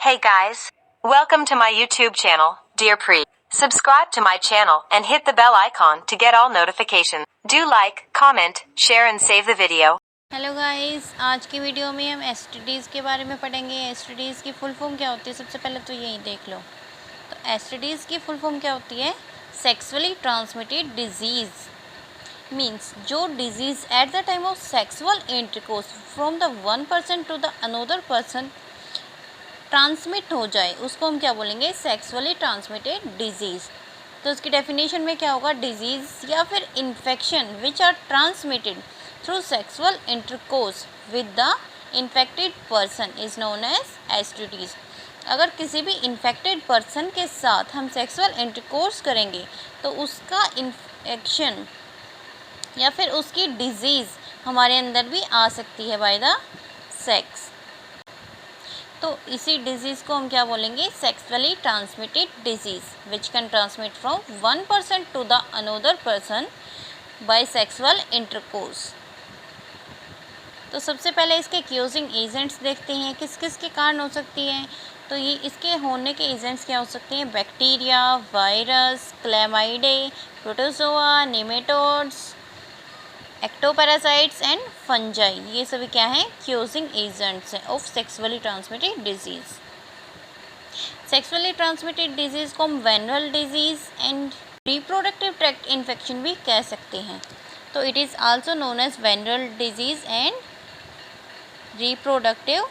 Hey guys, welcome to my YouTube channel, Dear Pre. Subscribe to my channel and hit the bell icon to get all notifications. Do like, comment, share and save the video. Hello guys, आज की video में हम एसटीडीज़ के बारे में पढ़ेंगे। एसटीडीज़ की full form क्या होती है, सबसे पहले तो यही देख लो। तो एसटीडीज़ की फुल फॉर्म क्या होती है? सेक्सुअली ट्रांसमिटेड डिजीज़ मीन्स जो disease at the time of sexual intercourse from the one person to the another person transmit हो जाए, उसको हम क्या बोलेंगे? Sexually transmitted disease. तो उसकी डेफिनेशन में क्या होगा? डिजीज़ या फिर infection which are transmitted through sexual intercourse with the infected person is known as STDs. अगर किसी भी इन्फेक्टेड पर्सन के साथ हम सेक्सुअल इंटरकोर्स करेंगे तो उसका इन्फेक्शन या फिर उसकी डिजीज़ हमारे अंदर भी आ सकती है बाय द सेक्स। तो इसी डिजीज़ को हम क्या बोलेंगे? Sexually transmitted disease which can transmit from one person to the another person by sexual intercourse. तो सबसे पहले इसके क्यूजिंग एजेंट्स देखते हैं, किस किस के कारण हो सकती हैं। तो ये इसके होने के एजेंट्स क्या हो सकते हैं? Bacteria, virus, chlamydiae, protozoa, nematodes, ectoparasites and fungi. ये सभी क्या हैं? क्यूजिंग एजेंट्स हैं of sexually transmitted disease. Sexually transmitted disease को हम venereal disease and reproductive tract infection भी कह सकते हैं। तो it is also known as venereal disease and reproductive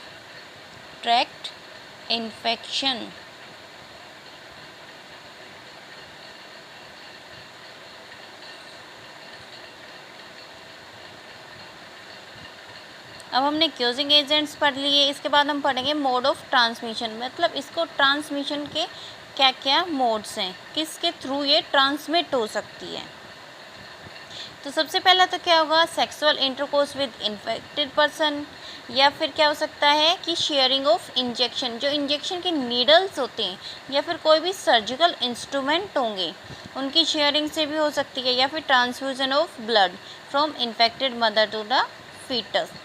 tract infection. अब हमने क्यूजिंग एजेंट्स पढ़ लिए, इसके बाद हम पढ़ेंगे मोड ऑफ ट्रांसमिशन, मतलब इसको ट्रांसमिशन के क्या क्या मोड्स हैं, किसके थ्रू ये ट्रांसमिट हो सकती है। तो सबसे पहला तो क्या होगा? Sexual intercourse with infected person, या फिर क्या हो सकता है कि शेयरिंग ऑफ इंजेक्शन, जो इंजेक्शन के नीडल्स होते हैं या फिर कोई भी सर्जिकल इंस्ट्रूमेंट होंगे उनकी शेयरिंग से भी हो सकती है, या फिर transfusion of blood from infected mother to the foetus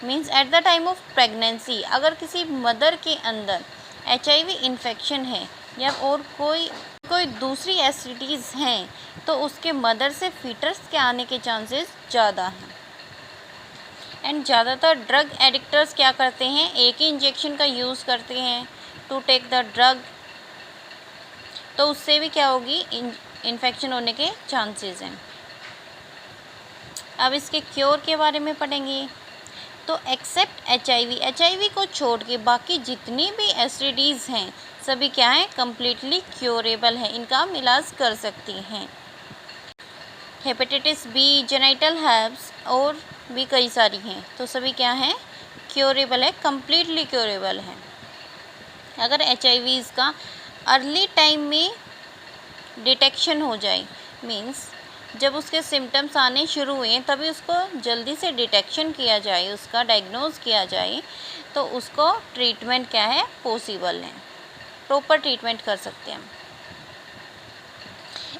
means at the time of pregnancy. अगर किसी मदर के अंदर HIV इन्फेक्शन है या और कोई दूसरी एसिडिटीज़ हैं तो उसके मदर से फीटस के आने के चांसेस ज़्यादा हैं। एंड ज़्यादातर ड्रग एडिक्टर्स क्या करते हैं? एक ही इंजेक्शन का यूज़ करते हैं टू टेक द ड्रग, तो उससे भी क्या होगी? इन्फेक्शन होने के चांसेस हैं। अब इसके क्योर के बारे में पढ़ेंगे। तो एक्सेप्ट HIV को छोड़ के बाकी जितनी भी एसिडीज़ हैं सभी क्या हैं? कम्प्लीटली क्योरेबल हैं, इनका हम इलाज कर सकती हैं। हेपेटाइटिस बी, जेनिटल हर्प्स और भी कई सारी हैं, तो सभी क्या हैं? क्योरेबल है, कम्प्लीटली क्योरेबल है। अगर HIV का अर्ली टाइम में डिटेक्शन हो जाए, मीन्स जब उसके सिम्टम्स आने शुरू हुए तभी उसको जल्दी से डिटेक्शन किया जाए, उसका डायग्नोज किया जाए, तो उसको ट्रीटमेंट क्या है? पॉसिबल है, प्रॉपर ट्रीटमेंट कर सकते हैं।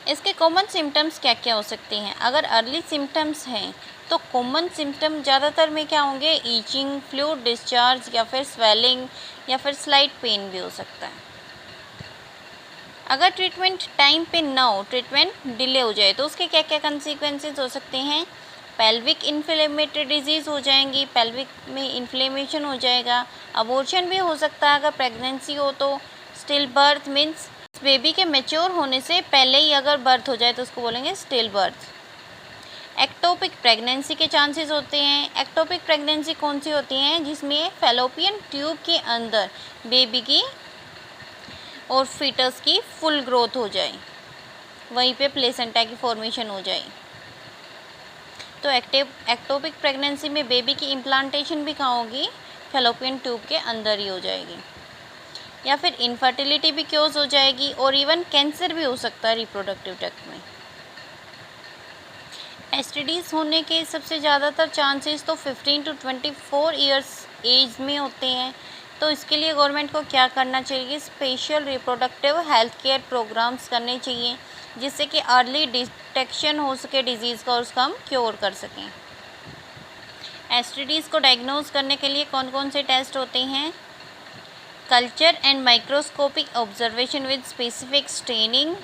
इसके कॉमन सिम्टम्स क्या क्या हो सकते हैं? अगर अर्ली सिम्टम्स हैं तो कॉमन सिम्टम ज़्यादातर में क्या होंगे? ईचिंग, फ्लूइड डिस्चार्ज या फिर स्वेलिंग या फिर स्लाइट पेन भी हो सकता है। अगर ट्रीटमेंट टाइम पे ना हो, ट्रीटमेंट डिले हो जाए, तो उसके क्या क्या कंसिक्वेंसेस हो सकते हैं? पेल्विक इन्फ्लेमेटरी डिजीज़ हो जाएंगी, पेल्विक में इन्फ्लेमेशन हो जाएगा, अबॉर्शन भी हो सकता है अगर प्रेगनेंसी हो तो, स्टिल बर्थ मीन्स बेबी के मैच्योर होने से पहले ही अगर बर्थ हो जाए तो उसको बोलेंगे स्टिल बर्थ। एक्टोपिक प्रेगनेंसी के चांसेस होते हैं। एक्टोपिक प्रेगनेंसी कौन सी होती हैं? जिसमें फैलोपियन ट्यूब के अंदर बेबी की और फीटस की फुल ग्रोथ हो जाए, वहीं पे प्लेसेंटा की फॉर्मेशन हो जाए। तो एक्टोपिक प्रेगनेंसी में बेबी की इम्प्लांटेशन भी कहाँ होगी? फैलोपियन ट्यूब के अंदर ही हो जाएगी। या फिर इनफर्टिलिटी भी क्योज हो जाएगी, और इवन कैंसर भी हो सकता है रिप्रोडक्टिव ट्रैक्ट में। एसटीडीज़ होने के सबसे ज़्यादातर चांसेस तो 15 to 24 ईयर्स एज में होते हैं। तो इसके लिए गवर्नमेंट को क्या करना चाहिए? Special reproductive health care programmes करने चाहिए, जिससे कि अर्ली डिटेक्शन हो सके डिजीज़ का और उसका हम क्योर कर सकें। एसटीडीज़ को डायग्नोज करने के लिए कौन कौन से टेस्ट होते हैं? Culture and microscopic observation with specific staining.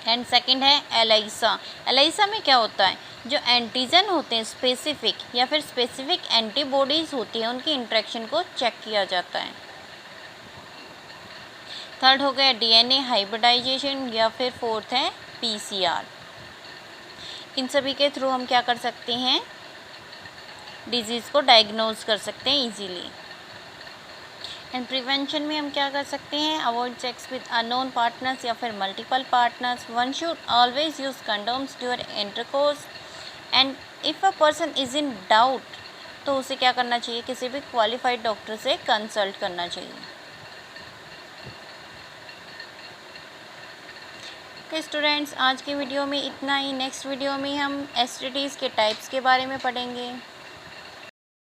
And second है एलाइसा। एलाइसा में क्या होता है, जो एंटीजन होते हैं स्पेसिफिक या फिर स्पेसिफिक एंटीबॉडीज़ होती हैं उनकी इंट्रैक्शन को चेक किया जाता है। थर्ड हो गया डीएनए हाइब्रिडाइजेशन या फिर फोर्थ है पीसीआर। इन सभी के थ्रू हम क्या कर सकते हैं, डिजीज़ को डायग्नोज कर सकते हैं इजीली। एंड प्रिवेंशन में हम क्या कर सकते हैं, avoid sex with unknown partners या फिर multiple partners. One should always use condoms during intercourse. And if a person is in doubt तो उसे क्या करना चाहिए, किसी भी क्वालिफाइड डॉक्टर से कंसल्ट करना चाहिए। ओके स्टूडेंट्स, आज की वीडियो में इतना ही। नेक्स्ट वीडियो में हम एसटीडीज़ के टाइप्स के बारे में पढ़ेंगे।